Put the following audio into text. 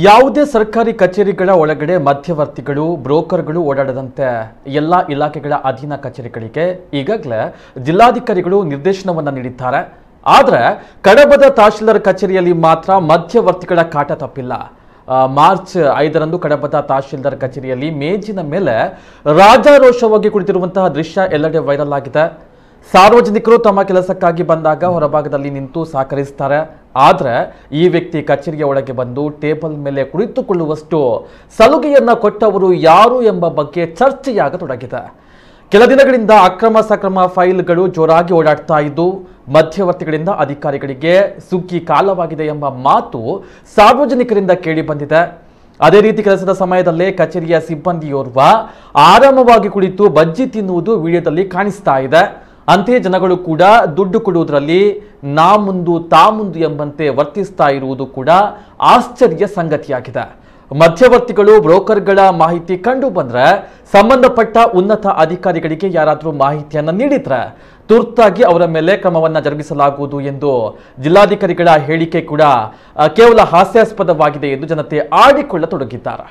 ಯಾವುದೇ ಸರ್ಕಾರಿ ಕಚೇರಿಗಳ ಒಳಗಡೆ ಮಧ್ಯವರ್ತಿಗಳು ಬ್ರೋಕರ್ಗಳು ಓಡಾಡದಂತೆ ಎಲ್ಲ ಇಲಾಖೆಗಳ ಅಧೀನ ಕಚೇರಿಗಳಿಗೆ ಈಗಾಗಲೇ ಜಿಲ್ಲಾಧಿಕಾರಿಗಳು ನಿರ್ದೇಶನವನ್ನು ನೀಡಿದ್ದಾರೆ. ಆದರೆ ಕಡಬದ ತಹಶೀಲ್ದಾರ್ ಕಚೇರಿಯಲ್ಲಿ ಮಾತ್ರ ಮಧ್ಯವರ್ತಿಗಳ ಕಾಟ ತಪ್ಪಿಲ್ಲ. ಮಾರ್ಚ್ 5ರಂದು ಕಡಬದ ತಹಶೀಲ್ದಾರ್ ಕಚೇರಿಯಲ್ಲಿ ಮೇಜಿನ ಮೇಲೆ ರಾಜಾರೋಷವಾಗಿ ಕುಳಿತಿರುವಂತಹ ದೃಶ್ಯ ಎಲ್ಲೆಡೆ ವೈರಲ್ ಆಗಿದೆ. ಸಾರ್ವಜನಿಕರು ತಮ್ಮ ಕೆಲಸಕ್ಕಾಗಿ ಬಂದಾಗ ಹೊರಭಾಗದಲ್ಲಿ ನಿಂತು ಸಹಕರಿಸುತ್ತಾರೆ. ಆದರೆ ಈ ವ್ಯಕ್ತಿ ಕಚೇರಿಯ ಒಳಗೆ ಬಂದು ಟೇಬಲ್ ಮೇಲೆ ಕುಳಿತುಕೊಳ್ಳುವಷ್ಟು ಸಲುಗೆಯನ್ನ ಕೊಟ್ಟವರು ಯಾರು ಎಂಬ ಬಗ್ಗೆ ಚರ್ಚೆಯಾಗತೊಡಗಿದೆ. ಕೆಲ ದಿನಗಳಿಂದ ಅಕ್ರಮ ಸಕ್ರಮ ಫೈಲ್ಗಳು ಜೋರಾಗಿ ಓಡಾಡ್ತಾ ಇದ್ದು ಮಧ್ಯವರ್ತಿಗಳಿಂದ ಅಧಿಕಾರಿಗಳಿಗೆ ಸುಗ್ಗಿ ಕಾಲವಾಗಿದೆ ಎಂಬ ಮಾತು ಸಾರ್ವಜನಿಕರಿಂದ ಕೇಳಿ ಬಂದಿದೆ. ಅದೇ ರೀತಿ ಕೆಲಸದ ಸಮಯದಲ್ಲೇ ಕಚೇರಿಯ ಸಿಬ್ಬಂದಿಯೋರ್ವ ಆರಾಮವಾಗಿ ಕುಳಿತು ಬಜ್ಜಿ ತಿನ್ನುವುದು ವಿಡಿಯೋದಲ್ಲಿ ಕಾಣಿಸ್ತಾ ಇದೆ. ಅಂತೆಯೇ ಜನಗಳು ಕೂಡ ದುಡ್ಡು ಕೊಡುವುದರಲ್ಲಿ ನಾ ಮುಂದು ತಾ ಮುಂದು ಎಂಬಂತೆ ವರ್ತಿಸ್ತಾ ಇರುವುದು ಕೂಡ ಆಶ್ಚರ್ಯ ಸಂಗತಿಯಾಗಿದೆ. ಮಧ್ಯವರ್ತಿಗಳು ಬ್ರೋಕರ್ಗಳ ಮಾಹಿತಿ ಕಂಡು ಬಂದ್ರೆ ಸಂಬಂಧಪಟ್ಟ ಉನ್ನತ ಅಧಿಕಾರಿಗಳಿಗೆ ಯಾರಾದರೂ ಮಾಹಿತಿಯನ್ನು ನೀಡಿದ್ರೆ ತುರ್ತಾಗಿ ಅವರ ಮೇಲೆ ಕ್ರಮವನ್ನು ಜರುಗಿಸಲಾಗುವುದು ಎಂದು ಜಿಲ್ಲಾಧಿಕಾರಿಗಳ ಹೇಳಿಕೆ ಕೂಡ ಕೇವಲ ಹಾಸ್ಯಾಸ್ಪದವಾಗಿದೆ ಎಂದು ಜನತೆ ಆಡಿಕೊಳ್ಳತೊಡಗಿದ್ದಾರೆ.